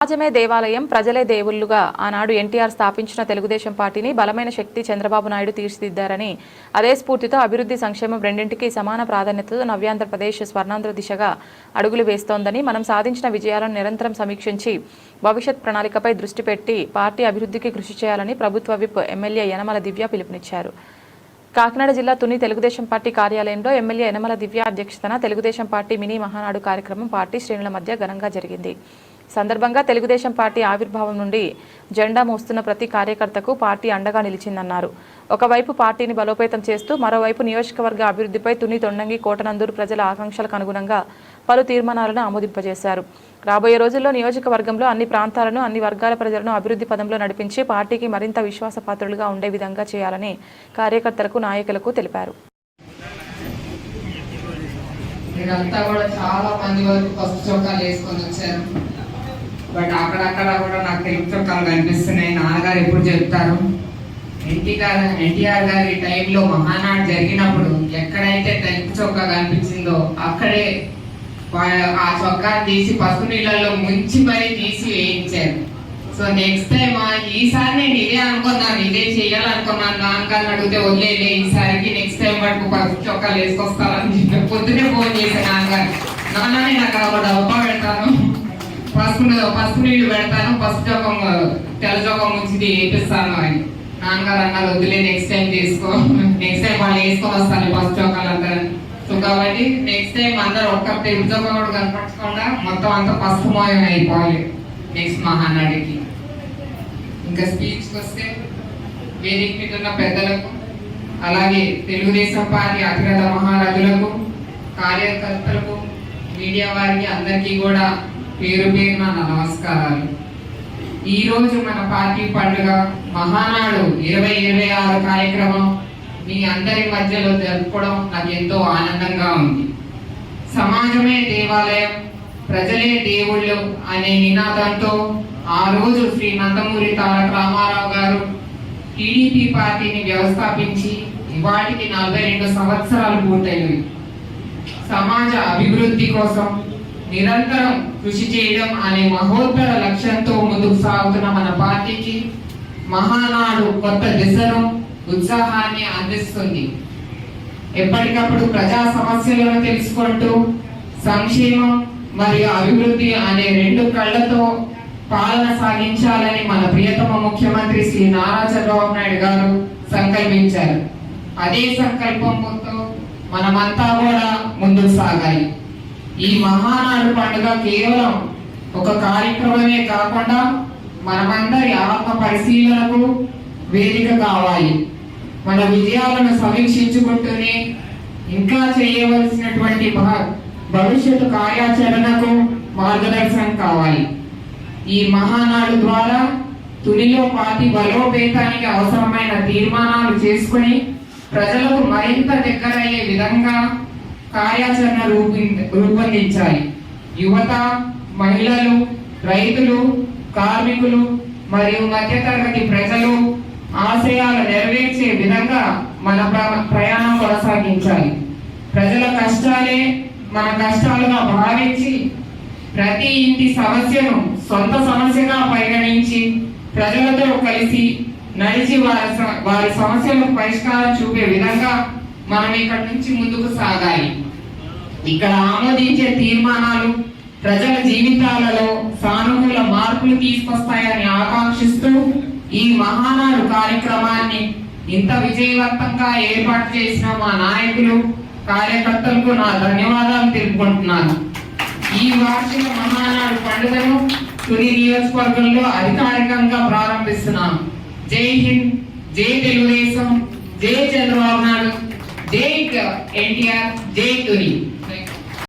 సమాజమే దేవాలయం, ప్రజలే దేవుళ్లుగా ఆనాడు ఎన్టీఆర్ స్థాపించిన తెలుగుదేశం పార్టీని బలమైన శక్తి చంద్రబాబు నాయుడు తీర్చిదిద్దారని, అదే స్ఫూర్తితో అభివృద్ధి, సంక్షేమం రెండింటికి సమాన ప్రాధాన్యతతో నవ్యాంధ్రప్రదేశ్ స్వర్ణాంధ్ర దిశగా అడుగులు వేస్తోందని, మనం సాధించిన విజయాలను నిరంతరం సమీక్షించి భవిష్యత్ ప్రణాళికపై దృష్టి పెట్టి పార్టీ అభివృద్ధికి కృషి చేయాలని ప్రభుత్వ విప్ ఎమ్మెల్యే యనమల దివ్య పిలుపునిచ్చారు. కాకినాడ జిల్లా తుని తెలుగుదేశం పార్టీ కార్యాలయంలో ఎమ్మెల్యే యనమల దివ్య అధ్యక్షతన తెలుగుదేశం పార్టీ మినీ మహానాడు కార్యక్రమం పార్టీ శ్రేణుల మధ్య ఘనంగా జరిగింది. సందర్భంగా తెలుగుదేశం పార్టీ ఆవిర్భావం నుండి జెండా మోస్తున్న ప్రతి కార్యకర్తకు పార్టీ అండగా నిలిచిందన్నారు. ఒకవైపు పార్టీని బలోపేతం చేస్తూ మరోవైపు నియోజకవర్గ అభివృద్ధిపై తుని, తొండంగి, కోటనందూరు ప్రజల ఆకాంక్షలకు అనుగుణంగా పలు తీర్మానాలను ఆమోదింపజేశారు. రాబోయే రోజుల్లో నియోజకవర్గంలో అన్ని ప్రాంతాలను, అన్ని వర్గాల ప్రజలను అభివృద్ధి పదంలో నడిపించి పార్టీకి మరింత విశ్వాసపాత్రులుగా ఉండే విధంగా చేయాలని కార్యకర్తలకు, నాయకులకు తెలిపారు. బట్ అక్కడక్కడ కూడా నాకు తెలుగు చొక్కాలు కనిపిస్తున్నాయి. నాన్నగారు ఎప్పుడు చెప్తారు, ఎన్టీఆర్ గారి టైంలో మహానాడు జరిగినప్పుడు ఎక్కడైతే తెలుగు చొక్కా కనిపించిందో అక్కడే ఆ చొక్కాని తీసి పసుపు నీళ్ళలో ముంచి మరీ తీసి వేయించారు. సో నెక్స్ట్ టైం ఈసారి నేను ఇదే అనుకున్నాను, ఇదే చెయ్యాలనుకున్నాను. నాన్నగారిని అడిగితే వదిలేలే, ఈసారికి నెక్స్ట్ టైం పట్టుకు పసుపు చొక్కాలు వేసుకొస్తారని చెప్పి పొద్దునే ఫోన్ చేశాను నాన్నగారు. నాన్న నేను అక్కడ ఒక డబ్బా పెడతాను, పసుపు నీళ్లు పెడతాను, పసుపు చొక్కం తెల్ల చొక్కం ముంచి వేపిస్తాను అని. నాన్నగారు అన్నారు వద్దులే, నెక్స్ట్ టైం తీసుకో, నెక్స్ట్ టైం వాళ్ళు వేసుకొని వస్తాను పసుపు చొక్కాలు అందరూ. సో కాబట్టి నెక్స్ట్ టైం అందరూ ఒక్క తెలుగు చొక్క కూడా కనపడకుండా మొత్తం అంతా పసుపు మోయం అయిపోవాలి నెక్స్ట్ మహానాడికి. ఇంకా స్పీచ్కి వస్తే వేదిక మీద ఉన్న పెద్దలకు, అలాగే తెలుగుదేశం పార్టీ అతిరథ మహారథులకు, కార్యకర్తలకు, మీడియా వారికి అందరికీ కూడా పేరు పేరున నమస్కారాలు. ఈరోజు మన పార్టీ పండుగ మహానాడు 2026 కార్యక్రమం మీ అందరి మధ్యలో జరుపుకోవడం నాకు ఎంతో ఆనందంగా ఉంది. సమాజమే దేవాలయం, ప్రజలే దేవుళ్ళు అనే నినాదంతో ఆ రోజు శ్రీ నందమూరి తారక రామారావు గారు టీడీపీ పార్టీని వ్యవస్థాపించి ఇవాటికి 42 సంవత్సరాలు పూర్తయినాయి. సమాజ అభివృద్ధి కోసం నిరంతరం కృషి చేయడం అనే మహోత్తర లక్ష్యంతో ముందుకు సాగుతున్న మన పార్టీకి మహానాడు కొత్త దిశను, ఉత్సాహాన్ని అందిస్తుంది. ఎప్పటికప్పుడు ప్రజా సమస్యలను తెలుసుకుంటూ సంక్షేమం మరియు అభివృద్ధి అనే రెండు కళ్ళతో పాలన సాగించాలని మన ప్రియతమ ముఖ్యమంత్రి శ్రీ నారా చంద్రబాబు నాయుడు గారు సంకల్పించారు. అదే సంకల్పంతో మనమంతా కూడా ముందుకు సాగాలి. ఈ మహానాడు పండుగ కేవలం ఒక కార్యక్రమమే కాకుండా మనమందరి ఆత్మ పరిశీలనకు వేదిక కావాలి. మన విజయాలను సమీక్షించుకుంటూనే ఇంకా చేయవలసినటువంటి భవిష్యత్తు కార్యాచరణకు మార్గదర్శనం కావాలి. ఈ మహానాడు ద్వారా తునిలో పార్టీ బలోపేతానికి అవసరమైన తీర్మానాలు చేసుకుని ప్రజలకు మరింత దగ్గరయ్యే విధంగా కార్యాచరణ రూపొందించాలి. యువత, మహిళలు, రైతులు, కార్మికులు మరియు మధ్యతరగతి ప్రజలు ఆశయాలు నెరవేర్చే విధంగా మన ప్రయాణం కొనసాగించాలి. ప్రజల కష్టాలే మన కష్టాలుగా భావించి ప్రతి ఇంటి సమస్యను సొంత సమస్యగా పరిగణించి ప్రజలతో కలిసి నడిచి వారి సమస్యలకు పరిష్కారం చూపే విధంగా మనం ఇక్కడి నుంచి ముందుకు సాగాలి. ఇక్కడ ఆమోదించే తీర్మానాలు ప్రజల జీవితాలలో సానుకూల మార్పులు తీసుకొస్తాయని ఆకాంక్షిస్తూ ఈ మహానాడు కార్యక్రమాన్ని ఇంత విజయవంతంగా ఏర్పాటు చేసిన మా నాయకులు, కార్యకర్తలకు నా ధన్యవాదాలు తెలుపుకుంటున్నాను. ఈ వార్షిక మహానాడు పండుగను తుని నియోజకవర్గంలో అధికారికంగా ప్రారంభిస్తున్నాం. జై హింద్, జై తెలుగుదేశం, జై చంద్రబాబు నాయుడు, జై ఎన్టీఆర్, జై తుని.